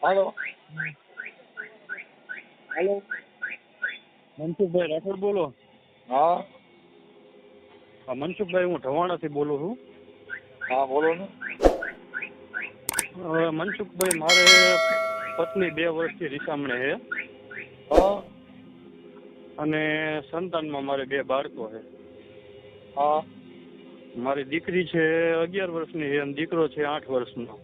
હાલો હાલો મનસુખભાઈ રાઠોડ બોલો? હા મનસુખભાઈ, હું ઢવાણાથી બોલું છું. હા બોલો ને. મનસુખભાઈ, મારે પત્ની 2 વર્ષથી રીસામણે છે હા અને સંતાનમાં મારે 2 બાળકો છે. હા મારી દીકરી છે 11 વર્ષની છે અને દીકરો છે 8 વર્ષનો.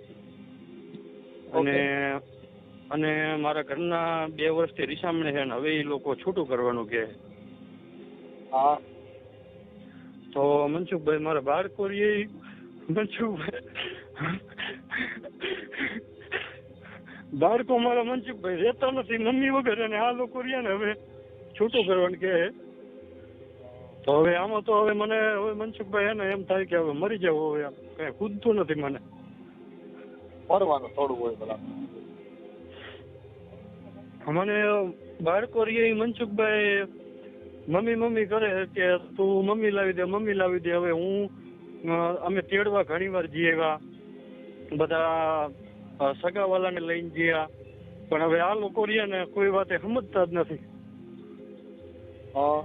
અને મારા ઘરના 2 વર્ષથી રીસામણે છે ને હવે એ લોકો છૂટું કરવાનું કહે. હા તો મનસુખભાઈ, મારા બાળકો મનસુખભાઈ બાળકો મારા મનસુખભાઈ રહેતા નથી મમ્મી વગર, અને આ લોકો રહ્યા ને હવે છૂટું કરવાનું કહે. તો હવે આમાં તો હવે મને હવે મનસુખભાઈ એને એમ થાય કે હવે મરી જવું, હવે કઈ ખુદતું નથી મને. ફરવાનું થોડું હોય પેલા. મને બાળકો રે મનસુખભાઈ મમ્મી મમ્મી કરે કે તું મમ્મી લાવી દે મમ્મી લાવી દે. હવે અમે તેડવા ઘણી વાર જઈએ, બધા સગાવાલાને લઈને ગયા, પણ હવે આ લોકો રહ્યા ને કોઈ વાતે સમજતા જ નથી. હા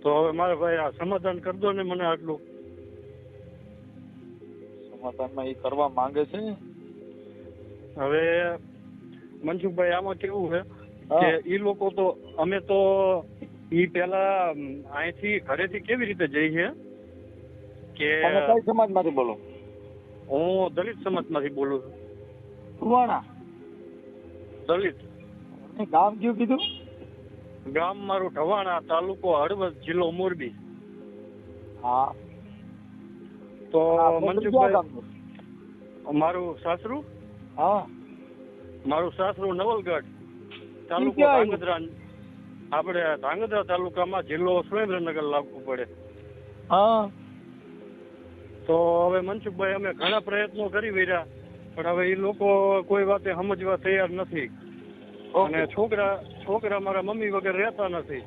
તો હવે મારે ભાઈ આ સમાધાન કરી દો ને મને આટલું. સમાધાનમાં એ કરવા માંગે છે. હવે મનસુખભાઈ, આમાં કેવું છે કે ઈ લોકો તો અમે તો ઈ પેલા અહીંથી ઘરેથી કેવી રીતે જઈએ કે કઈ સમાજમાંથી બોલો? હું દલિત સમાજમાંથી બોલું છું. સુવાણા દલિત. ગામ કયું કીધું? ગામ મારું ઢવાણા, તાલુકો હળવદ, જિલ્લો મોરબી. હા તો મનસુખભાઈ, મારું સાસરું નવલગઢ, તાલુકો ધાંગધ્રા. આપણે ધાંગધ્રા તાલુકામાં, જિલ્લો સુરેન્દ્રનગર લાગવું પડે. હા તો હવે મનસુખભાઈ, અમે ઘણા પ્રયત્નો કરી રહ્યા, પણ હવે એ લોકો કોઈ વાતે સમજવા તૈયાર નથી. અને છોકરા મારા મમ્મી વગર રહેતા નથી.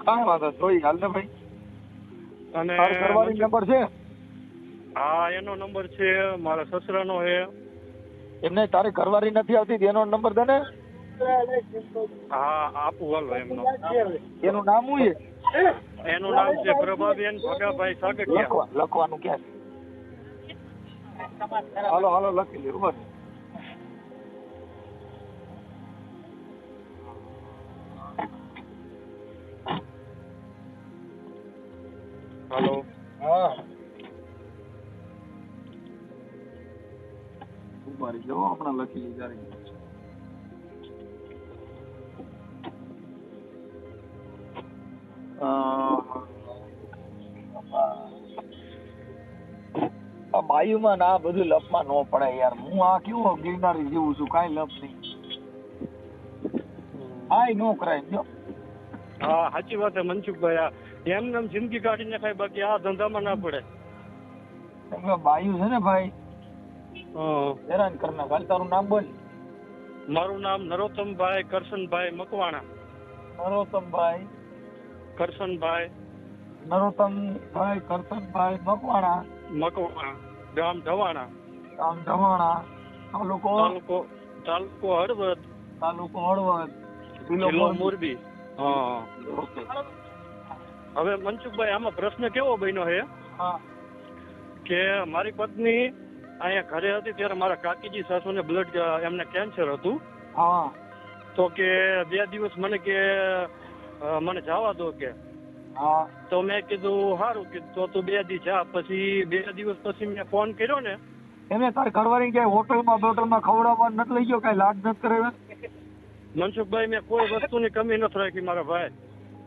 કાંઈ વાંધો જોઈ હાલ ને ભાઈ. અને ઘરવાળી નંબર છે? હા, એનો નંબર છે, મારા સસરાનો છે. એમને તારી ઘરવાળી નથી આવતી એનો નંબર દે ને. હા આપું, હાલો એમનો. એનું નામ શું છે? એનું નામ છે પ્રભાબેન ભગાભાઈ સાગઠિયા. લખવાનું ક્યાં? હાલો હાલો લખી લે. બસ હાલો. હા ઉભારી જવો, હમણાં લખી લીધા. બાયુમાં ના બધું લપમાં ન પડાય યાર. હું આ કેવું ગિરનારી જેવું છું, કાંઈ લપ નહીં. આય નો કરાય જો. હા સાચી વાત છે મનસુખભાઈ, એમને જિંદગી કાઢી નાખાય, બાકી આ ધંધામાં ના પડે. બાયુ છે ને ભાઈ, હેરાન કરી નાખ. હાલ તારું નામ બોલ. મારું નામ નરોત્તમભાઈ કરશનભાઈ મકવાણા. નરોત્તમભાઈ કરશનભાઈ મકવાણા. ગામ ઢવાણા. તાલુકો હળવદ, જિલ્લો મોરબી. હા. હવે મનસુખભાઈ, આમાં પ્રશ્ન કેવો બન્યો છે કે મારી પત્ની અહીંયા ઘરે હતી ત્યારે મારા કાકીજી સાસુને બ્લડ, એમને કેન્સર હતું. તો કે 2 દિવસ મને જવા દો કે. તો મેં કીધું સારું કીધું, તો તું 2 દી જા. પછી 2 દિવસ પછી મેં ફોન કર્યો ને. એને તારી ઘરવાળી ક્યાંય હોટલમાં ખવડાવવા નથી લઈ ગયો? કઈ લાડ નથી કરાવ્યો? મનસુખભાઈ, મેં કોઈ વસ્તુની કમી નથી રાખી મારા ભાઈ.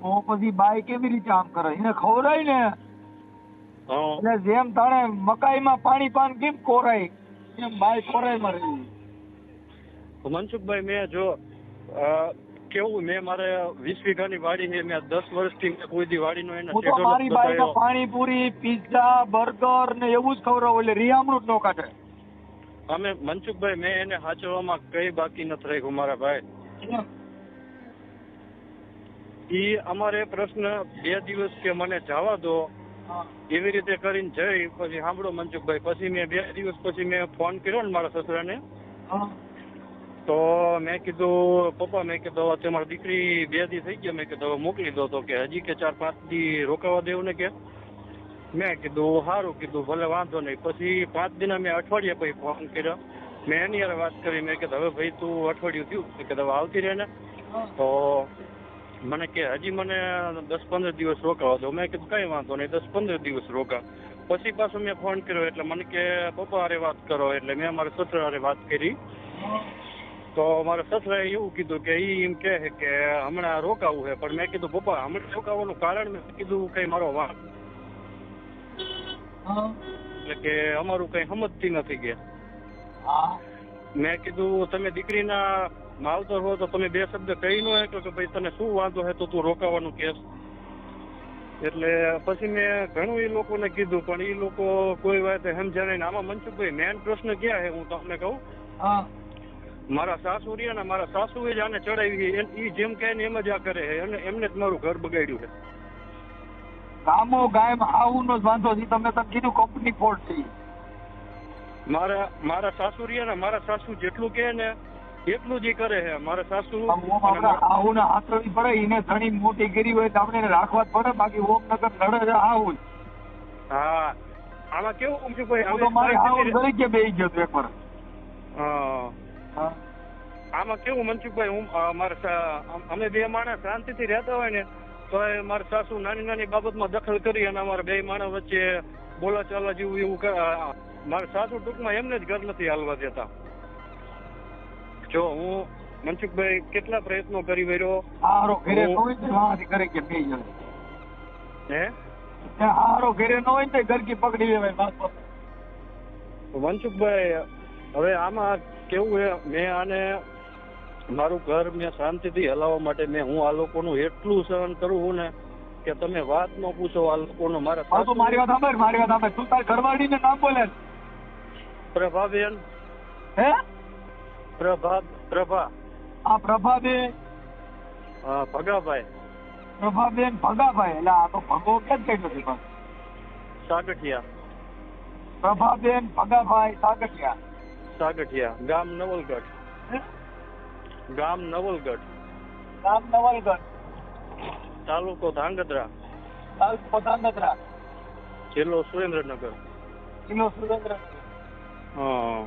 તો પછી બાઈ કેવી રીતે આમ કરે? એને ખવડાય ને. એટલે જેમ તાણે મકાઈમાં પાન કેમ કોરાય એમ બાઈ કોરાયમાં રહી. મનસુખભાઈ, મેં જો કેવું, મેં મારે 20 વીઘાની વાડી છે. મેં 10 વર્ષથી કોઈ દી વાડીનો એને મારી બાઈને પાણીપુરી, પિઝા, બર્ગર ને એવું જ ખવડાવો, એટલે રિયામણું જ ન કાઢે. અમે મનસુખભાઈ, મેં એને સાચવવામાં કઈ બાકી નથી રાખ્યું મારા ભાઈ. ઈ અમારે પ્રશ્ન 2 દિવસ કે મને જવા દો, એવી રીતે કરીને જઈ. પછી સાંભળો મનસુખભાઈ, પછી મેં 2 દિવસ પછી મેં ફોન કર્યો ને મારા સસરાને. તો મેં કીધું પપ્પા, મેં કીધું હવે તમારી દીકરી 2 દી થઈ ગયા, મેં કીધું હવે મોકલી દો. તો કે હજી કે 4-5 દી રોકાવા દેવું ને કે. મેં કીધું સારું, કીધું ભલે વાંધો નહીં. પછી 5 દિના મેં અઠવાડિયા પછી ફોન કર્યો, મેં એની યાર વાત કરી. મેં કીધું હવે ભાઈ તું અઠવાડિયું થયું, મેં કીધું હવે આવતી રહે ને. તો મને કે હજી મને 10-15 દિવસ રોકાવા દો. મેં કીધું કઈ વાંધો નહીં, 10-15 દિવસ રોકા. પછી પાછો મેં ફોન કર્યો એટલે મને કે પપ્પા હારે વાત કરો. એટલે મેં મારા સસરા હારે વાત કરી. તો મારા સસરાએ એવું કીધું કે એ એમ કહે કે હમણાં રોકાવું છે. પણ મેં કીધું પપ્પા હમણાં રોકાવાનું કારણ મેં કીધું કઈ મારો વાંક એટલે કે અમારું કઈ સમજતી નથી કે. મેં કીધું તમે દીકરીના માવતર હો તો તમે 2 શબ્દ કહી ન શકો કે ભાઈ તને શું વાંધો છે તો તું રોકાવાનું કેસ. એટલે પછી મેં ઘણું એ લોકોને કીધું પણ એ લોકો કોઈ વાત સમજ્યા નહીં. આમાં મનસુખભાઈ મેન પ્રશ્ન ક્યાં છે હું તમને કહું. મારા સાસુ રહ્યા ને, મારા સાસુએ જ આને ચડાવી, એ જેમ કહે ને એમ જ આ કરે છે અને એમને જ મારું ઘર બગાડ્યું છે. ગામો ગામ આવું નો વાંધો છે. તમે કીધું કંપની ફોલ્ટ છે. મારા સાસુ રહ્યા ને, મારા સાસુ જેટલું કહે ને એટલું જ કરે છે. મારા સાસુ આવું ને હાથવી પડે, એને ઘણી મોટી કરી હોય તો આપણે રાખવા જ પડે. બાકી ઓમ નગર લડે છે આવું. હા, આમાં કેવું છે ભાઈ, મારી આવું તરીકે બેસી ગયો એકવાર. આમાં કેવું મનસુખભાઈ, હું અમે 2 માણસ શાંતિથી રહેતા હોય ને તો મારા સાસુ નાની નાની બાબતમાં દખલ કરી અને અમારા 2 માણસ વચ્ચે બોલા ચાલા જેવું એવું મારા સાસુ ટૂંકમાં એમને જ ઘર નથી હાલવા દેતા. જો હું મનસુખભાઈ કેટલા પ્રયત્નો કરી વર્યો. હારો ઘરે ન હોય તો વાંથી કરે કે બે જણ હે હારો ઘરે ન હોય તો ઘરકી પકડી લેવાય. મનસુખભાઈ હવે આમાં કેવું છે, મેં આને મારું ઘર મેં શાંતિથી હલાવવા માટે હું આ લોકોનું એટલું સહન કરું છું ને કે તમે વાત ન પૂછો. આ લોકોનો મારી વાત સાંભળ. તું તાર ઘરવાળી ને નામ બોલે. પ્રભાબેન. હે પ્રભા. આ પ્રભાબેન. હા, ભગાભાઈ. પ્રભાબેન ભગાભાઈ. એટલે આ તો ભગો કેમ કઈ નથી. સાગઠિયા. પ્રભાબેન ભગાભાઈ સાગઠિયા. સાગઠિયા, ગામ નવલગઢ. ગામ નવલગઢ. તાલુકો ધાંગધ્રા. જિલ્લો સુરેન્દ્રનગર. હા.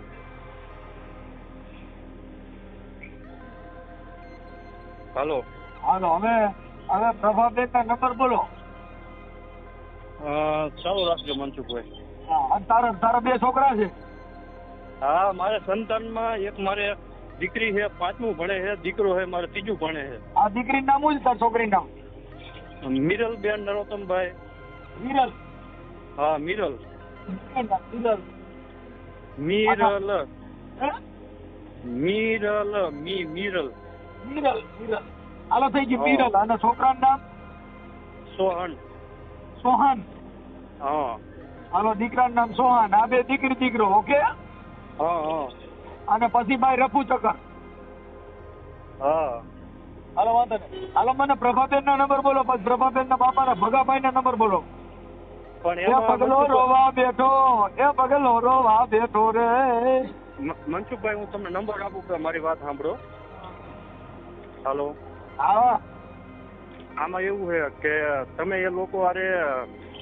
હાલો. હવે પ્રભાબેન ના નંબર બોલો. ચાલુ રાખજો મનસુખભાઈ. તારા 2 છોકરા છે? હા, મારે સંતાનમાં એક મારે દીકરી છે, 5મું ભણે છે, દીકરો છે મારે 3જું ભણે છે. આ દીકરી નામ શું છે તાર છોકરી નામ? મિરલબેન નરોત્તમભાઈ. મિરલ? હા, મિરલ. મિરલ. હાલો થઈ ગઈ મિરલ. અને છોકરાનું નામ? સોહન. હા. હાલો, દીકરાનું નામ સોહન. આ 2 દીકરી દીકરો. ઓકે. હા. અને પછી ભાઈ રફુ ચક્કર. હા. હાલો વાંધો નહીં. હાલો મને પ્રભાબેન ના નંબર બોલો. પછી પ્રભાબેન ના બાપા ના ભગાભાઈ ના નંબર બોલો. પણ એ પગલો રોવા બેઠો, એ પગલો રોવા બેઠો રે. મનસુખભાઈ હું તમને નંબર આપું કે મારી વાત સાંભળો. હાલો. હા. આમાં એવું છે કે તમે એ લોકો આરે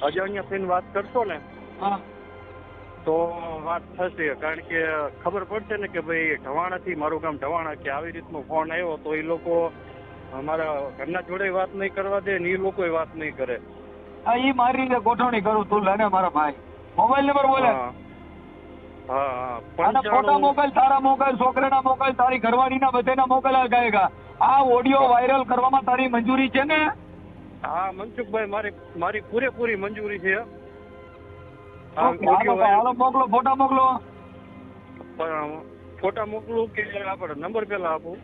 અજાણ્યા થઈને વાત કરશો ને તો વાત થશે. કારણ કે ખબર પડશે ને કે ભાઈ ઢવાણાથી, મારું ગામ ઢવાણા, કે આવી રીતનો ફોન આવ્યો તો એ લોકો અમારા ઘરના જોડે વાત નહીં કરવા દે ને એ લોકો વાત નહીં કરે. એ મારી રીતે ગોઠવણી કરું. તું લઈને મારા ભાઈ મોબાઈલ નંબર બોલે. હા. ફોટા મોબાઈલ, તારા મોબાઈલ, છોકરાના મોબાઈલ, તારી ઘરવાળીના બધાના મોબાઈલ ગાયગા. આ ઓડિયો વાયરલ કરવામાં તારી મંજૂરી છે ને? હા મનસુખભાઈ, મારી પૂરેપૂરી મંજૂરી છે. હાલો મોકલો, ફોટા મોકલો. ફોટા મોકલું કે આપણે નંબર પેલા આપું?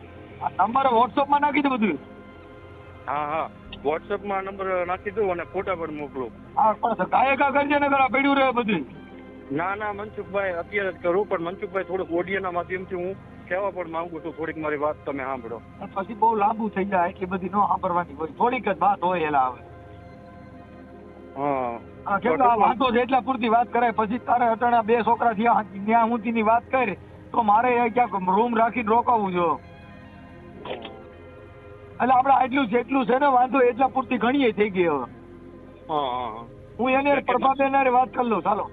નંબર વોટ્સઅપ માં નાખી દે બધું. હા, વોટ્સઅપ માં નંબર નાખી દઉં અને ફોટા પણ મોકલું. હા, પણ ગાયકા કરજે ને કરા પડ્યું રહે બધું. ના મનસુખભાઈ અત્યારે જ કરું. પણ મનસુખભાઈ થોડુંક ઓડિયોના માધ્યમથી હું કહેવા પણ માંગુ છું. થોડીક મારી વાત તમે સાંભળો. પછી બહુ લાંબુ થઈ જાય. એટલી બધી ન સાંભળવાની હોય. થોડીક જ વાત હોય એલા આવે. કેમ કે આ વાતો છે એટલા પૂરતી વાત કરાય. પછી તારે અટાણા 2 છોકરા થયા ત્યાં હુંથી વાત કરે તો મારે એ ક્યાંક રૂમ રાખીને રોકાવું જો. એટલે આપણે આટલું જેટલું છે ને વાંધો એટલા પૂરતી ઘણી થઈ ગઈ હવે. હું એને પ્રભાબેન હારે વાત કરી લઉં. ચાલો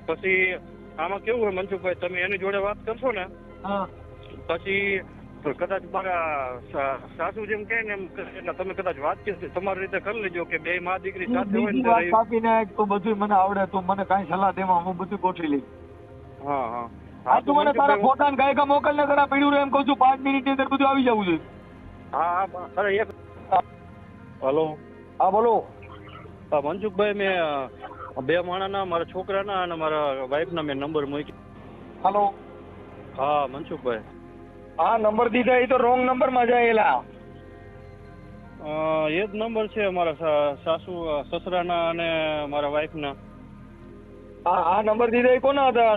પછી આમાં કેવું હોય મનસુખભાઈ, તમે એની જોડે વાત કરશો ને પછી કદાચ મારા સાસુ જેમ કહે ને એમ એટલે તમે કદાચ વાતચીત તમારી રીતે કરી લેજો કે બે માં દીકરી સાથે હોય ને વાત કાપીને તો બધું મને આવડે, તો મને કાંઈ સલાહ દેવા હું બધું ગોઠવી લઈશ. હા તું મને તારા ફોટા ને ગાયકા મોકલ ને કરા પડ્યું એમ કહું છું 5 મિનિટ ની અંદર બધું આવી જવું જોઈએ. હા અરે એક હલો. હા બોલો. મનસુખભાઈ મેં બે માણાના મારા છોકરાના અને મારા વાઈફના મેં નંબર મૂકી. હલો. હા મનસુખભાઈ. હા નંબર દીધા એ તો રોંગ નંબર માં જાયેલા. એ જ નંબર છે મારા સાસુ સસરાના અને મારા વાઈફના. હા નંબર દીધા એ કોના હતા?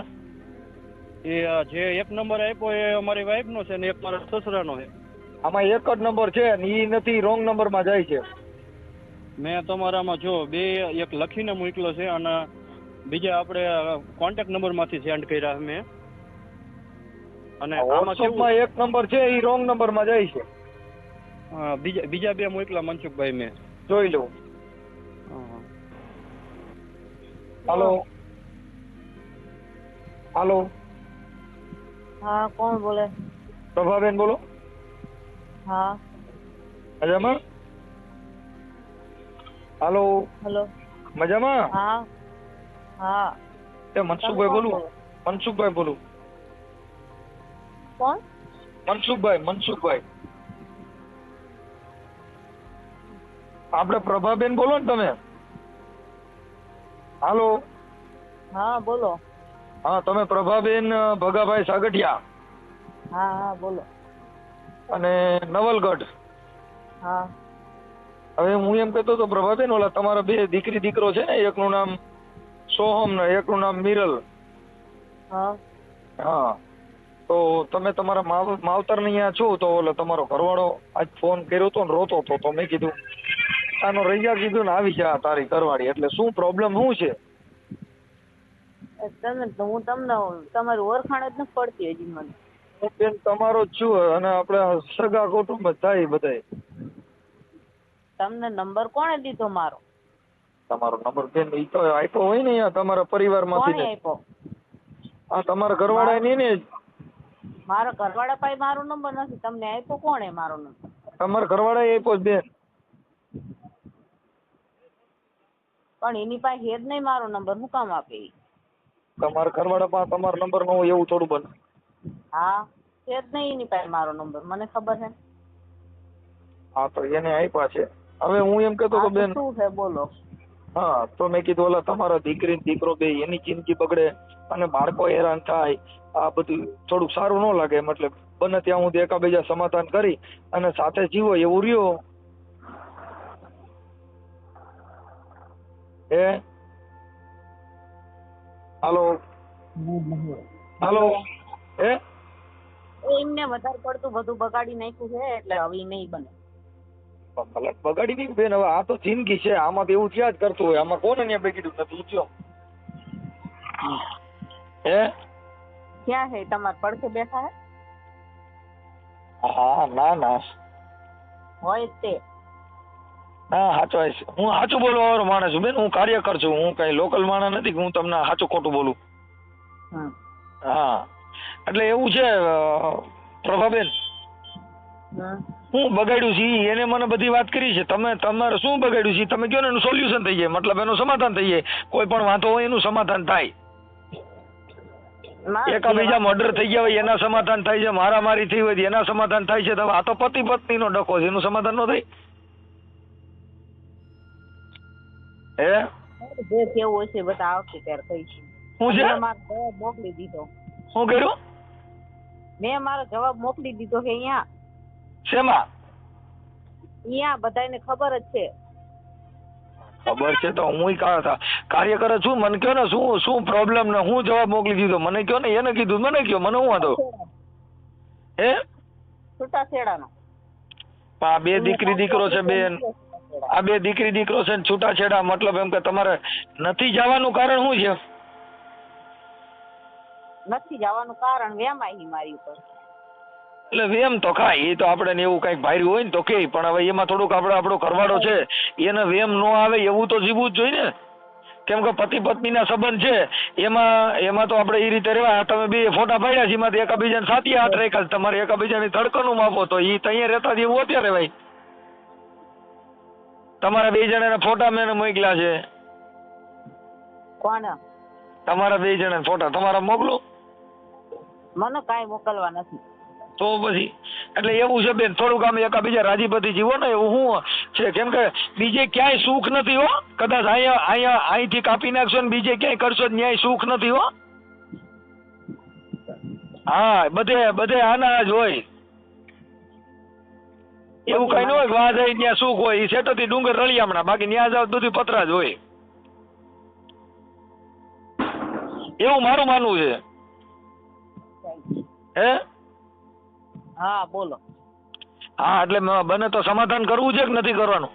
એ જે એક નંબર આપ્યો એ અમારી વાઈફનો છે ને એક મારા સસરાનો છે. આમાં એક જ નંબર છે ને એ નથી, રોંગ નંબર માં જાય છે. મેં તમારામાં જો બે એક લખીને મોકલ્યો છે અને બીજા આપણે કોન્ટેક્ટ નંબર માંથી સેન્ડ કર્યા મેં. અને આમાં કેવું એક નંબર છે એ રોંગ નંબર માં જાય છે. બીજા બે મોકલા મનસુખભાઈ મેં જોઈ લઉં. હાલો. હાલો. હા કોણ બોલે? પ્રભાબેન બોલો. હા મજામાં? હાલો. હેલો. મજામાં? હા હા. એ મનસુખભાઈ બોલું. મનસુખભાઈ બોલું. કોણ? મનસુખભાઈ. આપણે પ્રભાબેન બોલો ને તમે? હાલો. હા બોલો. હા તમે પ્રભાબેન ભગાભાઈ સાગઠિયા? હા બોલો. અને નવલગઢ. હા. હવે હું એમ કહેતો હતો પ્રભાબેન, ઓલા તમારા બે દીકરી દીકરો છે ને, એકનું નામ સોહમ ને એકનું નામ મિરલ. હા તો તમે તમારા માવતર ને અહીંયા છો તો ઓલો તમારો ઘરવાળો આજ ફોન કર્યો હતો ને રોતો હતો, તો મેં કીધું આનો રૈયા કીધું ને આવી જા તારી ઘરવાળી, એટલે શું પ્રોબ્લેમ શું છે? હું તમને તમારી ઓળખાણ જ નથી પડતી હજી મને. બેન તમારો જ છું અને આપણે સગા કુટુંબ જ થાય બધાય. તમને નંબર કોણે દીધો મારો? તમારો નંબર બેન ઈ તો આપ્યો હોય ને અહીંયા તમારા પરિવારમાંથી. કોણે આપ્યો? આ તમારા ઘરવાળા નહીં ને? મારા ઘરવાળા પાસે મારો નંબર નથી. તમને આપ્યો કોણે મારો નંબર? તમારા ઘરવાળા આપ્યો બેન. પણ એની પાસે હેજ નહીં મારો નંબર, હું કામ આપે? તમારા ઘરવાળા પાસે તમારો નંબર ન હોય એવું થોડું બને? હા હેજ નહીં એની પાસે મારો નંબર, મને ખબર છે. હા તો એને આપ્યા છે. હવે હું એમ કહેતો તો બેન શું છે બોલો. હા તો મેં કીધું ઓલા તમારા દીકરી દીકરો બે એની જિંદગી બગડે અને બાળકો હેરાન થાય, આ બધું થોડુંક સારું ન લાગે, મતલબ બને ત્યાં હું એકાબીજા સમાધાન કરી અને સાથે જીવો એવું રહ્યો. હાલો. એમને વધારે પડતું બધું બગાડી નાખ્યું છે એટલે હવે નહીં બને. બગાડી નહીં બેન, હવે આ તો જિંદગી છે, આમાં તો એવું થયા જ કરતું હોય. આમાં કોને ને બેગીડું નથી ઈચ્છ્યો. ક્યાં છે તમારે પડખે બેઠા હે? હા ના હોય તે. હા સાચો હું સાચું બોલવા વાળો માણસ છું બેન, હું કાર્યકર છું, હું કઈ લોકલ માણસ નથી કે હું તમને સાચું ખોટું બોલું. હા એટલે એવું છે પ્રભાબેન, હું બગાડ્યું છે એને મને બધી વાત કરી છે. તમારે શું બગાડ્યું છે તમે કહો ને, એનું સોલ્યુશન થઈ જાય, મતલબ એનું સમાધાન થઈ જાય. કોઈ પણ વાંધો હોય એનું સમાધાન થાય. એકાબીજા મર્ડર થઈ ગયા હોય એના સમાધાન થાય છે, મારામારી થઈ હોય એના સમાધાન થાય છે. આ તો પતિ પત્ની નો ડખો છે, એનું સમાધાન ન થાય? જે કેવું હશે બધા આવશે ત્યારે કહીશું. હું છે મારો જવાબ મોકલી દીધો. શું કર્યું? મેં મારો જવાબ મોકલી દીધો કે અહીંયા. શેમાં? અહીંયા બધાને ખબર જ છે. ખબર છે તો હું કાર્યકર છું, મને કયો ને શું પ્રોબ્લેમ ને હું જવાબ મોકલી દીધો, મને કયો ને. એને કીધું મને કયો, મને હું વાંધો? છૂટાછેડાનો. આ બે દીકરી દીકરો છે બેન, આ બે દીકરી દીકરો છે ને છૂટાછેડા, મતલબ એમ કે તમારે નથી જવાનું કારણ શું છે? નથી જવાનું કારણ વેમાય મારી ઉપર. એટલે વેમ તો કાંઈ એ તો આપણે ને એવું કંઈક ભાર્યું હોય ને તો કે, પણ હવે એમાં થોડુંક આપણો ઘરવાળો છે એને વેમ ન આવે એવું તો જીવવું જ જોઈએ ને. કેમ કે પતિ પત્નીના સંબંધ છે એમાં તો આપણે એ રીતે રહેવા. તમે બે ફોટા પાડ્યા છે એમાંથી એકાબીજાને સાથી હાથ રેખા, તમારે એકાબીજાની ધડકનું માપો તો એ ત્યાં રહેતા જેવું અત્યારે ભાઈ. તમારા બે જણાના ફોટા મેં મોકલ્યા છે. કોણ? તમારા બે જણાના ફોટા તમારા મોકલો. મને કાંઈ મોકલવા નથી. તો પછી એટલે એવું છે બેન, થોડુંક આમ એકાબીજા રાજીપતિ જીવો ને એવું શું છે. કેમ કે બીજે ક્યાંય સુખ નથી હો. કદાચ અહીંથી કાપી નાખશો ને બીજે ક્યાંય કરશો ન્યાય સુખ નથી હો. હા, બધે આના જ હોય. એવું કઈ ન હોય કે વાહ જાય ત્યાં સુખ હોય. એ સેટોથી ડુંગર રળિયામણા, બાકી ત્યાં જાવ બધું પતરા જ હોય. એવું મારું માનવું છે. હે? હા બોલો. હા, એટલે બને તો સમાધાન કરવું છે કે નથી કરવાનું?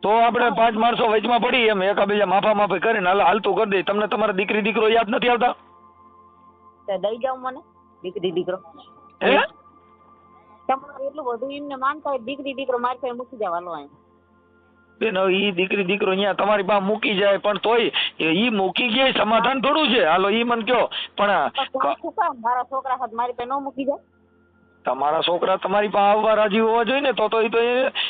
તો આપણે 5 માણસો વચમાં પડી એમ એકાબીજા માફી કરીને હાલતું કરી દે. તમને તમારા દીકરી દીકરો યાદ નથી આવતા? દઈ જાવ મને દીકરી દીકરો. હે? તમારે એટલું બધું એમને માનતા હોય દીકરી દીકરો મારી પાસે મૂકી જવાનો હોય બેન. ઈ દીકરી દીકરો અહીંયા તમારી પાસે મૂકી જાય પણ તોય ઈ મૂકી ગયા સમાધાન થોડું છે. હાલો ઈ મને કયો. પણ મારા છોકરા હાથ મારી પાસે ન મૂકી જાય. તમારા છોકરા તમારી પાસે આવવા રાજી હોવા જોઈએ ને. તો એ તો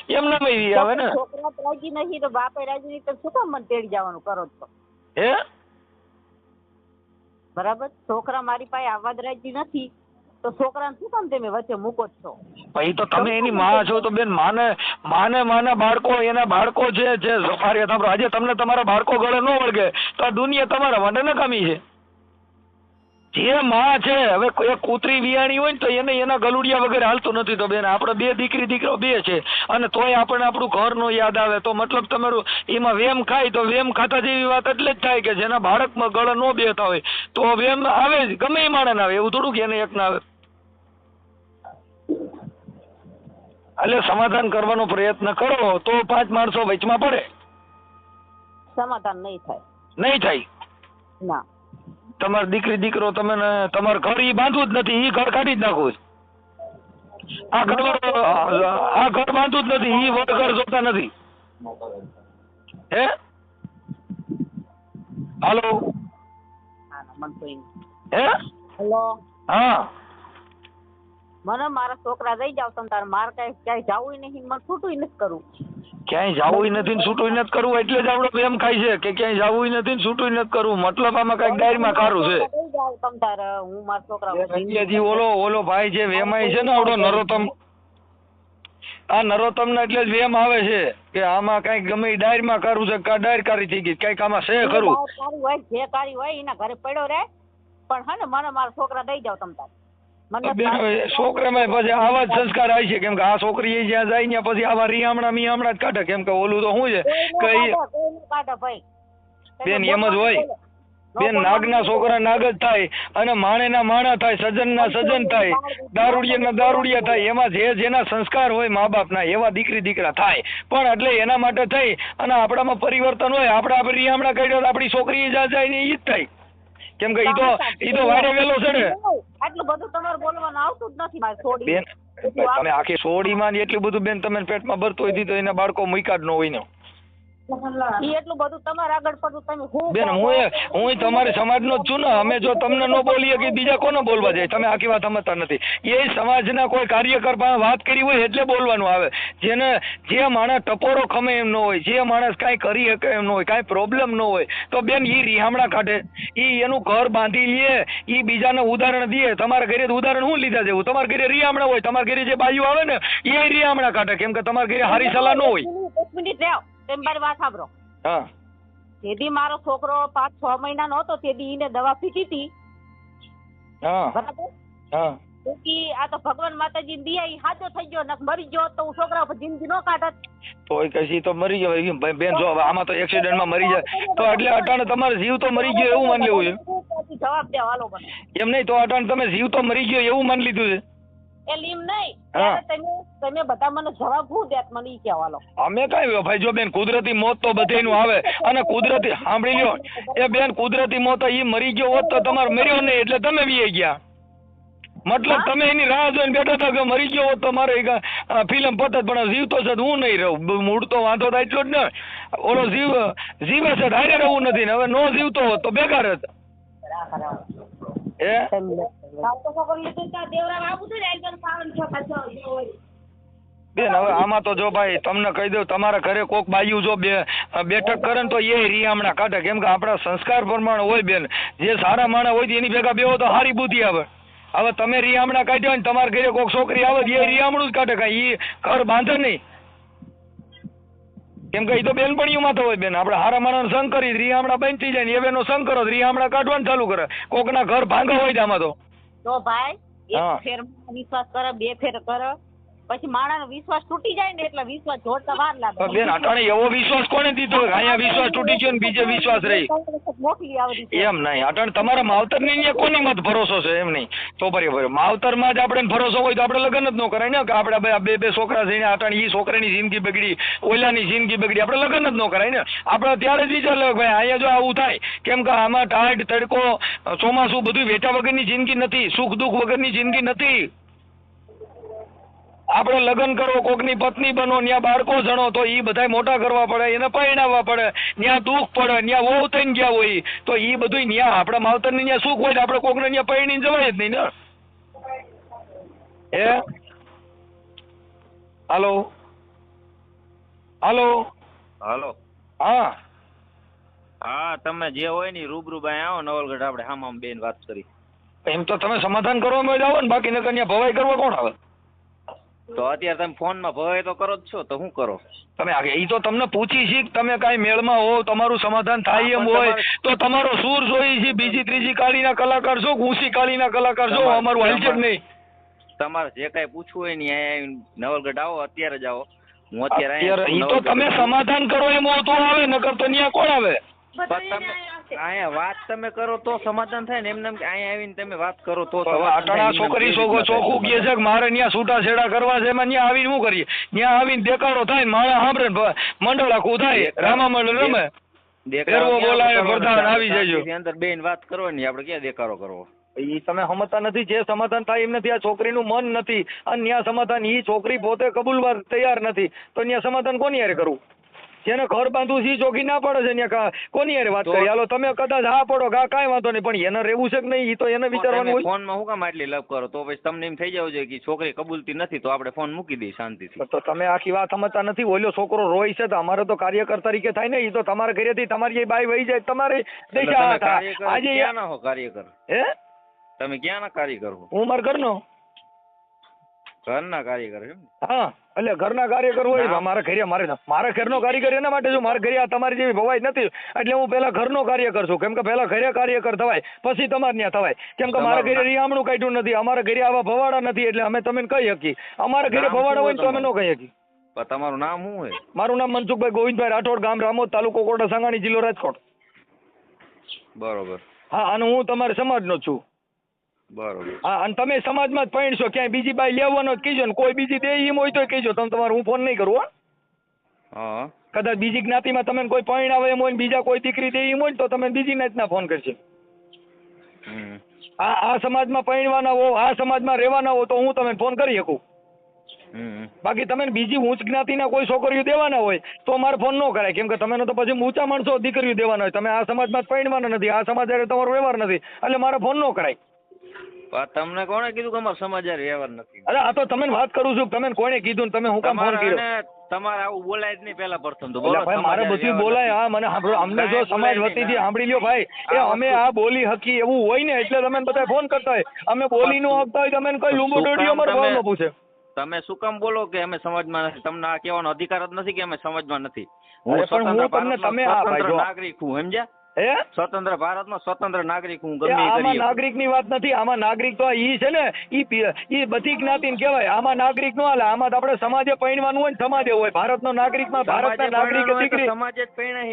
એમ ના આવે ને. છોકરા રાજી નથી તો બાપે રાજી નહીં તો શું કામ મને તેડી જવાનું કરો છો? હે? બરાબર. છોકરા મારી પાસે આવવા જ રાજી નથી તો છોકરાને શું કામ તમે વચ્ચે મૂકો છો? પછી તો તમે એની માં છો તો બેન, માના બાળકો એના બાળકો છે જે સફારી હતા. આજે તમને તમારા બાળકો ગળે ન વળગે તો આ દુનિયા તમારા માટે નકામી છે. જે માં છે હવે એક કૂતરી વિયાણી હોય ને તો એને એના ગલુડિયા વગેરે હાલતું નથી. તો બેન આપણે બે દીકરી દીકરો બે છે અને તોય આપણને આપણું ઘર નો યાદ આવે તો મતલબ તમારું એમાં વેમ ખાય તો વેમ ખાતા જેવી વાત એટલે જ થાય કે જેના બાળકમાં ગળે ન બેતા હોય તો વેમ આવે જ, ગમે એ માણસ આવે. એવું થોડું કે એને એક ના આવે. એટલે સમાધાન કરવાનો પ્રયત્ન કરો તો 5 માણસો વચમાં પડે. સમાધાન નહીં થાય. નહીં થાય ના. તમારી દીકરી દીકરો તમે તમારું ઘર ઈ બાંધવું જ નથી, ઈ ઘર કાઢી જ નાખવું. આ ઘર બાંધવું જ નથી, ઈ ઘર જોતા નથી. હે? હાલો? હે? હેલો. હા. મને મારા છોકરા દઈ જાવ તમે તારે. મારે કઈ ક્યાંય જવું નહીં, મને છૂટું નથી કરવું. ક્યાંય જવું નથી ને છૂટું નથી કરવું એટલે જ આપણો એમ ખાય છે કે ક્યાંય જવું નથી ને છૂટું નથી કરવું. મતલબ આમાં કઈક ડાયરીમાં કારું છે. દઈ જાવ તમે તારે. હું મારા છોકરા ઓલો ભાઈ જે વેમાય છે ને આવડો નરોત્તમ, આ નરોત્તમ ને એટલે જ વેમ આવે છે કે આમાં કઈક ગમે ડાયરીમાં કારું છે. ડાયર કારી થઈ ગઈ કઈક આમાં છે ખરું. જે કારી હોય એના ઘરે પડ્યો રે પણ હે ને મને મારા છોકરા દઈ જાવ તમે તારે. છોકરામાં પછી આવા જ સંસ્કાર આવે છે. કેમ કે આ છોકરી જ્યાં જાય ત્યાં પછી આવા મિયામણા જ કાઢે. કેમ કે ઓલું તો શું છે કે બેન એમ જ હોય બેન. નાગના છોકરા નાગ જ થાય અને માણેના માણા થાય, સજનના સજન થાય, દારૂડિયાના દારૂડિયા થાય. એમાં જેના સંસ્કાર હોય મા બાપના એવા દીકરી દીકરા થાય. પણ એટલે એના માટે થઈ અને આપણામાં પરિવર્તન હોય. આપણે રિયામણા કાઢ્યો આપણી છોકરી જ્યાં જાય ને એ જ થાય. કેમ કે ઈ તો વારે વેલો છે ને. આટલું બધું તમારે બોલવાનું આવતું જ નથી મારે છોડી બેન. તમે આખી સોડીમાં એટલું બધું બેન તમે પેટમાં ભરતો હોય તો એના બાળકો મૂક્યા જ ન હોય ને. એટલું બધું તમારે આગળ પડતું તમે બેન હું તમારી સમાજનો જ છું ને. અમે જો તમને ન બોલીએ કે બીજા કોને બોલવા જાય? તમે આખી વાત સમજતા નથી. એ સમાજના કોઈ કાર્યકર પાસે વાત કરી હોય એટલે બોલવાનું આવે. જે માણસ ટપોરો ખમે એમ ન હોય, જે માણસ કાંઈ કરી શકે એમ ન હોય, કાંઈ પ્રોબ્લેમ ન હોય તો બેન ઈ રિહામણા કાઢે, ઈ એનું ઘર બાંધી લે, ઈ બીજાને ઉદાહરણ દે. તમારા ઘરે ઉદાહરણ શું લીધા જેવું? તમારા ઘરે રિહામણા હોય, તમારા ઘરે જે બાયું આવે ને એ રિહામણા કાઢે. કેમ કે તમારા ઘરે હારી સલાહ ન હોય. 1 મિનિટ રહ્યો. તેમ મારી વાત સાંભળો. હા. તેથી મારો છોકરો 5-6 મહિનાનો હતો તેથી એને દવા પીધી હતી. હા. બરાબર. હા. આ તો ભગવાન માતાજી દિયા ઈ હાજો થઈ ગયો. નક મરી ગયો તો હું છોકરા ઉપર જિંદગી નો કાઢત. તો કશી તો મરી ગયો બેન. જો આમાં તો એક્સિડન્ટમાં મરી જાય તો એટલે અટાણે તમારો જીવ તો મરી ગયો એવું માની લેવું છે. જવાબ દે હાલો મને. એમ નહીં તો અટાણે તમે જીવ તો મરી ગયો એવું માની લીધું છે. એ લીમ નહીં ત્યારે તમે બધા મને જવાબ હું દેત મને ઈ કહેવાલો. અમે કઈ ભાઈ જો બેન કુદરતી મોત તો બધેયનું આવે અને કુદરતી સાંભળી લ્યો એ બેન કુદરતી મોત ઈ મરી ગયો હોત તો તમારે મર્યો નહીં એટલે તમે વી ગયા મતલબ તમે એની રાહ જોઈને બેઠા હતા કે મરી ગયો હોત તો મારે ફિલ્મ પતત પણ જીવતો છે હું નહીં રહું મૂળ તો વાંધો થાય એટલો જ ને ઓલો જીવે છે હારે રહેવું નથી ને હવે નો જીવતો હોત તો બેકાર જ બેન હવે આમાં તો જો ભાઈ તમને કહી દઉં તમારા ઘરે કોક બાયું જો બેઠક કરે ને તો એ રિયામણા કાઢે કેમ કે આપણા સંસ્કાર પ્રમાણે હોય બેન જે સારા માણસ હોય એની ભેગા બેહો તો સારી બુદ્ધિ આવે. હવે તમે રિયામણા કાઢ્યો ને તમારા ઘરે કોક છોકરી આવે એ રિયામણું જ કાઢે કાંઈ એ ઘર બાંધે નહીં કેમ કે એ તો બેનપણીઓમાં તો હોય બેન આપણે હારા માણસ સંગ કરી રિયામણા બંધ થઈ જાય ને એ બેનો સંગ કરો રિયામણા કાઢવાનું ચાલુ કરે કોકના ઘર ભાંગા હોય આમાં તો ભાઈ એક ફેર વિશ્વાસ કરે બે ફેર કરે પછી માણસનો વિશ્વાસ તૂટી જાય ને એટલે વિશ્વાસ જોડતા વાર લાગે. બેન અટાણે એવો વિશ્વાસ કોને દીધો અહીંયા વિશ્વાસ તૂટી ગયો ને બીજે વિશ્વાસ રહી એમ નહીં અટાણે તમારા માવતરની અહીંયા કોની મત ભરોસો છે એમ નહીં તો બરાબર માવતરમાં જ આપણે ભરોસો હોય તો આપણે લગ્ન જ ન કરાય ને કે આપણે બે છોકરા થઈને અટાણે ઈ છોકરાની જિંદગી બગડી ઓલાની જિંદગી બગડી આપણે લગ્ન જ ન કરાય ને આપણે ત્યારે જ વિચાર લે ભાઈ અહીંયા જો આવું થાય કેમ કે આમાં ટાઢ તડકો ચોમાસું બધું વેઠા વગરની જિંદગી નથી સુખ દુઃખ વગરની જિંદગી નથી. આપણે લગ્ન કરો કોકની પત્ની બનો ત્યાં બાળકો જણો તો એ બધા મોટા કરવા પડે એને પરણાવવા પડે ત્યાં દુઃખ પડે ત્યાં વહુ થઈને ગયા હોય તો એ બધું ત્યાં આપણા માવતરને ત્યાં સુખ હોય આપણે કોકને ત્યાં પરણીને જવાય જ નહીં ને. હે હાલો હાલો હાલો હા હા તમે જે હોય ને રૂબરૂ બાય આવો નવલગઢ આપણે હામાં બેન વાત કરી એમ તો તમે સમાધાન કરવામાં જ આવો ને બાકી નકર ત્યાં ભવાઈ કરવા કોણ આવે. તો અત્યારે તમે ફોનમાં ભવાઈ તો કરો જ છો તો શું કરો તમે એ તો તમને પૂછી છે તમે કાંઈ મેળમાં હો તમારું સમાધાન થાય એમ હોય તો તમારો સૂર જોઈ છે બીજી ત્રીજી કાળીના કલાકાર છો ઊંચી કાળીના કલાકાર છો અમારું હાલશે જ નહીં. તમારે જે કાંઈ પૂછવું હોય ને અહીંયા નવલગઢ આવો અત્યારે જ આવો હું અત્યારે એ તો તમે સમાધાન કરો એમ તો આવે નકર તો ત્યાં કોણ આવે. અહીંયા વાત તમે કરો તો સમાધાન થાય ને એમને અહીંયા આવીને તમે વાત કરો તો અટાણા છોકરી ચોખ્ખું કહે છે કે મારે ત્યાં છૂટા છેડા કરવા છે એમાં ત્યાં આવીને શું કરીએ ત્યાં આવીને દેખાડો થાય મારા સાંભળે મંડળ આખું થાય રામા મંડળ રમે દેખાડો બોલાય પ્રધાન આવી જજો અંદર બેન વાત કરો ને આપણે ક્યાં દેખાડો કરવો એ તમે સમજતા નથી જે સમાધાન થાય એમ નથી આ છોકરીનું મન નથી અને ત્યાં સમાધાન એ છોકરી પોતે કબૂલવા તૈયાર નથી તો ત્યાં સમાધાન કોની યારે કરવું જેને ઘર બાંધવું છે ચોખી ના પડે છે ત્યાં કોની યારે વાત કરી હાલો તમે કદાચ હા પડો કાંઈ વાંધો નહીં પણ એને રહેવું છે કે નહીં એ તો એને વિચારવાનું હોય. ફોનમાં હું કામ આટલી લપ કરો તો પછી તમને એમ થઈ જવું જોઈએ કે છોકરી કબૂલતી નથી તો આપણે ફોન મૂકી દઈએ શાંતિથી. તો તમે આખી વાત સમજતા નથી ઓલો છોકરો રોય છે તો અમારે તો કાર્યકર તરીકે થાય ને એ તો તમારા ઘરેથી તમારી બાઈ વહી જાય તમારે આજે ક્યાં ના હો કાર્યકર હે તમે ક્યાં ના કાર્યકર હો. હું મારા ઘરનો ઘરના કાર્યકર એમ હા એટલે ઘરના કાર્યકર હોય મારા ઘરે મારા ઘરનો કાર્યકર એના માટે છું મારા ઘરે આ તમારી જેવી ભવાઈ નથી એટલે હું પેલા ઘરનો કાર્યકર છું કેમ કે પેલા ઘરે કાર્યકર થવાય પછી તમારે ત્યાં થવાય કેમ કે મારા ઘરે રિયામણું કાઢ્યું નથી અમારા ઘરે આવા ભવાડા નથી એટલે અમે તમે કહી શકીએ અમારા ઘરે ભવાડા હોય તો અમે ન કહી શકીએ. તમારું નામ શું હોય? મારું નામ મનસુખભાઈ ગોવિંદભાઈ રાઠોડ ગામ રામોદ તાલુકો કોટા સાંગાણી જિલ્લો રાજકોટ. બરોબર હા અને હું તમારા સમાજનો છું. બરોબર હા અને તમે સમાજમાં જ પૈણશો ક્યાંય બીજી બાઈ લેવાનો જ કહેજો ને કોઈ બીજી દે એમ હોય તો કહેજો તમે તમારે હું ફોન નહીં કરું હા કદાચ બીજી જ્ઞાતિમાં તમે કોઈ પૈણાવે એમ હોય ને બીજા કોઈ દીકરી દે એમ હોય ને તો તમે બીજી જ્ઞાતિના ફોન કરશે. આ સમાજમાં પૈણવાના હો આ સમાજમાં રહેવાના હો તો હું તમને ફોન કરી શકું બાકી તમે બીજી ઉચ્ચ જ્ઞાતિના કોઈ છોકરીઓ દેવાના હોય તો મારે ફોન ન કરાય કેમ કે તમે તો પછી ઊંચા માણસો દીકરીઓ દેવાના હોય તમે આ સમાજમાં જ પૈણવાના નથી આ સમાજ તમારો વ્યવહાર નથી એટલે મારે ફોન ન કરાય. તમને કોણે કીધું કે અમારો સમાજ વ્યવહાર નથી? અરે આ તો તમે વાત કરું છું તમે કોણે કીધું તમે હું કામ ફોન કર્યો? તમારે આવું બોલાય જ નહીં પેલા પ્રથમ તો ભાઈ મારે બધું બોલાય હા મને અમને જો સમાજ વતીથી સાંભળી લ્યો ભાઈ એ અમે આ બોલી હકી એવું હોય ને એટલે તમે બધા ફોન કરતા હોય અમે બોલી નું હકતા હોય તમે કઈ લૂંબો ડોડીઓ અમારે ભાવ ન પૂછે. તમે શું કામ બોલો કે અમે સમાજમાં નથી? તમને આ કહેવાનો અધિકાર જ નથી કે અમે સમાજમાં નથી. હું સ્વતંત્ર નાગરિક છું સમજ્યા? હે સ્વતંત્ર ભારતનો સ્વતંત્ર નાગરિક હું ગમે આમાં નાગરિક ની વાત નથી આમાં નાગરિક તો ઈ છે ને ઈ બધી જ્ઞાતિ કહેવાય આમાં નાગરિક નો હાલે આમાં તો આપણે સમાજે પૈણવાનું હોય ને સમાજે હોય ભારતનો નાગરિકમાં ભારતના નાગરિક દીકરી સમાજે જ પૈણા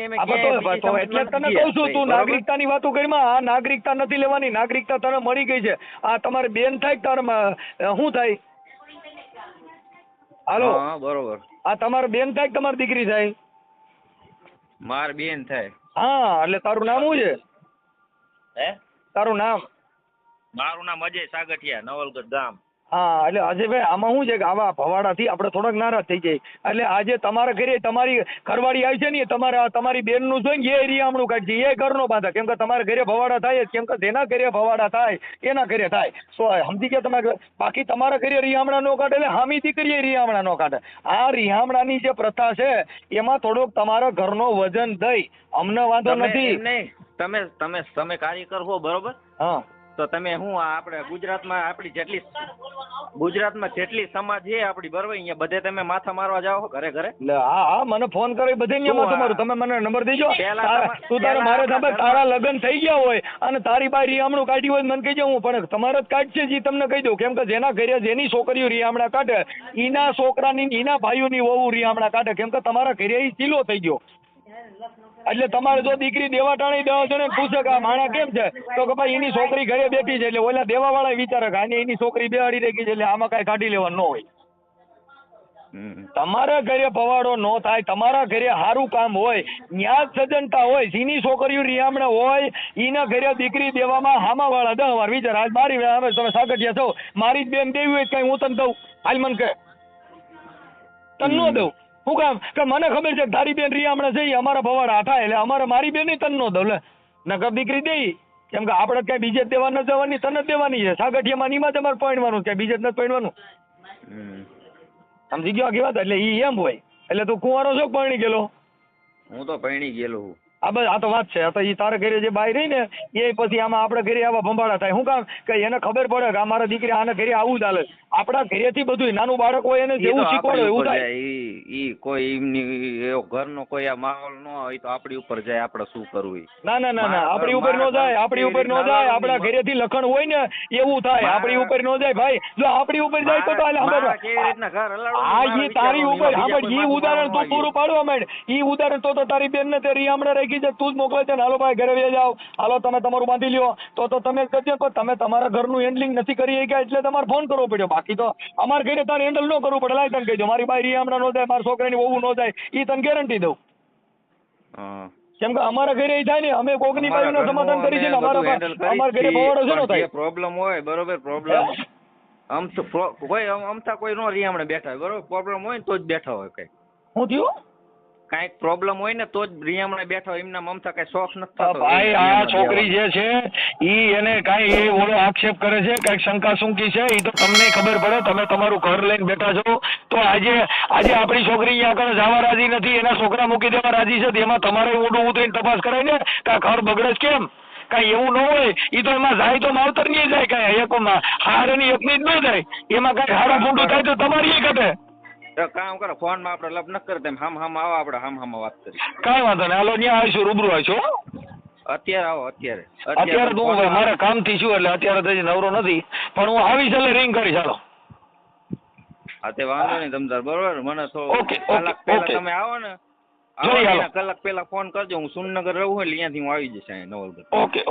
એટલે તને કહું છું તું નાગરિકતાની વાતો કરીમાં આ નાગરિકતા નથી લેવાની નાગરિકતા તને મળી ગઈ છે આ તમારે બેન થાય તારે શું થાય હાલો હા બરોબર. આ તમારે બેન થાય કે તમારી દીકરી થાય? માર બેન થાય. હા એટલે તારું નામ શું છે? હે? તારું નામ? મારું નામ અજય સાગઠિયા, નવલગઢ ગામ. હા એટલે અજયભાઈ આમાં શું છે કે આવા ભવાડાથી આપણે થોડાક નારાજ થઈ જાય. એટલે આજે તમારા ઘરે તમારી ઘરવાળી આવી છે ને, તમારી બેનનું જોઈને એ રિયામણું કાઢશે, એ ઘરનો બાંધા. કેમ કે તમારા ઘરે ભવાડા થાય જ, કેમ કે જેના ઘરે ભવાડા થાય એના ઘરે થાય. સમજી ગયા તમે? બાકી તમારા ઘરે રિયામણા નો કાઢે એટલે હામી દીકરીએ રિયામણા નો કાઢે. આ રિયામણાની જે પ્રથા છે એમાં થોડોક તમારા ઘરનો વજન દઈ, અમને વાંધો નથી. તમે કાર્યકર હો બરોબર? હા તો તમે હું આપણે ગુજરાતમાં જેટલી સમાજ છે આપણી બરોબર, અહીંયા બધે તમે માથા મારવા જાઓ ઘરે ઘરે? એટલે હા મને ફોન કરી બધે માથું મારું. તમે મને નંબર દેજો. તું તારે મારે સાંભળ, તારા લગ્ન થઈ ગયા હોય અને તારી બાઈ રિયામણું કાઢ્યું હોય મને કહી જાઉં, પણ તમારે જ કાઢશે જે તમને કહી દઉં. કેમ કે જેના ઘરે જેની છોકરીઓ રિયામણા કાઢે એના છોકરાની એના ભાઈઓની વહુ રિયામણા કાઢે. કેમ કે તમારા ઘરે એ ચીલો થઈ ગયો. એટલે તમારે જો દીકરી દેવા ટાણી 10 જણે પૂછે કે આ માણા કેમ છે, તો કે ભાઈ એની છોકરી ઘરે બેઠી છે. એટલે ઓલા દેવા વાળા વિચારે કે આને એની છોકરી બેહાડી રાખી છે એટલે આમાં કઈ કાઢી લેવાનું ન હોય. તમારા ઘરે ભવાડો ન થાય, તમારા ઘરે સારું કામ હોય, ન્યા જ સજનતા હોય, જેની છોકરીઓ રિયામણે હોય એના ઘરે દીકરી દેવામાં હામા વાળા 10 વાર વિચાર. આજ મારી હવે તમે સાગઠિયા છો, મારી જ બેન દેવી હોય કઈ હું તને દઉં? હાલ મને કહે, તને ન દઉં. શું કામ? કે મને ખબર છે કે તારી બેન રિયામણે છે અમારા ભવાડા થાય એટલે અમારે મારી બેન તને ન દઉં. લે નકર દીકરી દઈ. કેમ કે આપણે કઈ બીજે દેવા ન જવાની, તને જ દેવાની છે. સાગઠિયામાં નીમાં તમારે પરણવાનું છે, બીજે જ નથી પરણવાનું. સમજી ગયો આખી વાત? એટલે ઈ એમ હોય. એટલે તું કુંવારો છો પરણી ગયેલો? હું તો પરણી ગયેલો હું. આ બસ આ તો વાત છે. આ તો ઈ તારા ઘરે જે બાઈ રહી ને એ પછી આમાં આપણે ઘરે આવા ભંભાળા થાય. શું કામ? કે એને ખબર પડે કે અમારા દીકરી આના ઘરે આવું ચાલે. આપણા ઘરેથી બધું નાનું બાળક હોય એને જેવું શીખવાડે એવું થાય. ઈ કોઈ એમની એવો ઘરનો કોઈ આ માહોલ ન હોય તો આપણી ઉપર જાય, આપણે શું કરવું? ના ના ના ના, આપણી ઉપર નો જાય, આપણી ઉપર નો જાય. આપણા ઘરેથી લખણ હોય ને એવું થાય, આપણી ઉપર નો જાય ભાઈ. જો આપણી ઉપર જાય તો કેવી રીતના ઘર હલાડવું? હા ઈ તારી ઉપર. સાંભળ, ઈ ઉદાહરણ તું પૂરું પાડવા માંડ. ઈ ઉદાહરણ તો તારી બેન ને તે રિયામણે રાખી છે, તું જ મોકલે છે ને હાલો ભાઈ ઘરે વહી જાઓ, હાલો તમે તમારું બાંધી લ્યો. તો તમે કરજો, પણ તમે તમારા ઘરનું હેન્ડલિંગ નથી કરી શક્યા એટલે તમારે ફોન કરવો પડ્યો. બાકી તો અમારા ઘરે તારે હેન્ડલ ન કરવું પડે. લાય તને કહેજો, મારી બાઈ રિયામણા નો જાય, મારી છોકરાની વહુ નો જાય, ઈ તને ગેરંટી દઉં. કેમ કે અમારા ઘરે એ થાય ને, અમે કોકની બાઈનું સમાધાન કરી છે ને, અમારા ઘરે ભવાડો છે ને થાય. પ્રોબ્લેમ હોય બરોબર, પ્રોબ્લેમ અમથા કોઈ નો રિયામણે બેઠા હોય બરોબર, પ્રોબ્લેમ હોય ને તો જ બેઠા હોય. કઈ શું થયું? કાંઈક પ્રોબ્લેમ હોય ને તો જ રિયામણે બેઠા હોય, એમના મમતા કઈ શોખ નથી થતો. ભાઈ આ છોકરી જે છે ઈ એને કાંઈ એ ઓલો આક્ષેપ કરે છે, કઈક શંકા શુંકી છે, ઈ તો તમને ખબર પડે. તમે તમારું ઘર લઈને બેઠા છો તો આજે આપણી છોકરી અહીંયા આગળ જવા રાજી નથી, એના છોકરા મૂકી દેવા રાજી છે, એમાં તમારે ઊંડું ઉતરીને તપાસ કરાય ને કે આ ઘર બગડે છે કેમ? કઈ એવું ન હોય. ઈ તો એમાં જાય તો માવતર ની જાય, કઈ એકમાં હારની એકની જ ન જાય. એમાં કઈ હારું ફૂંડું થાય તો તમારી ઘટે. કામ કરો, ફોન માં આપણે લપ ન કરતા, હામ આવો, આપણે હામ વાત કરી. કાંઈ વાંધો નહીં, હાલો ત્યાં આવીશું, રૂબરૂ આવીશું. અત્યારે આવો. અત્યારે તો હું મારા કામથી છું એટલે અત્યારે તો નવરો નથી, પણ હું આવીશ એટલે રિંગ કરીશ. હાલો હા તે વાંધો નહીં તમતાર બરોબર. મને તો કલાક પહેલા તમે આવો ને, કલાક પહેલા ફોન કરજો. હું સુનનગર રહું એટલે અહીંયાથી હું આવી જઈશ નવલગઢ. ઓકે.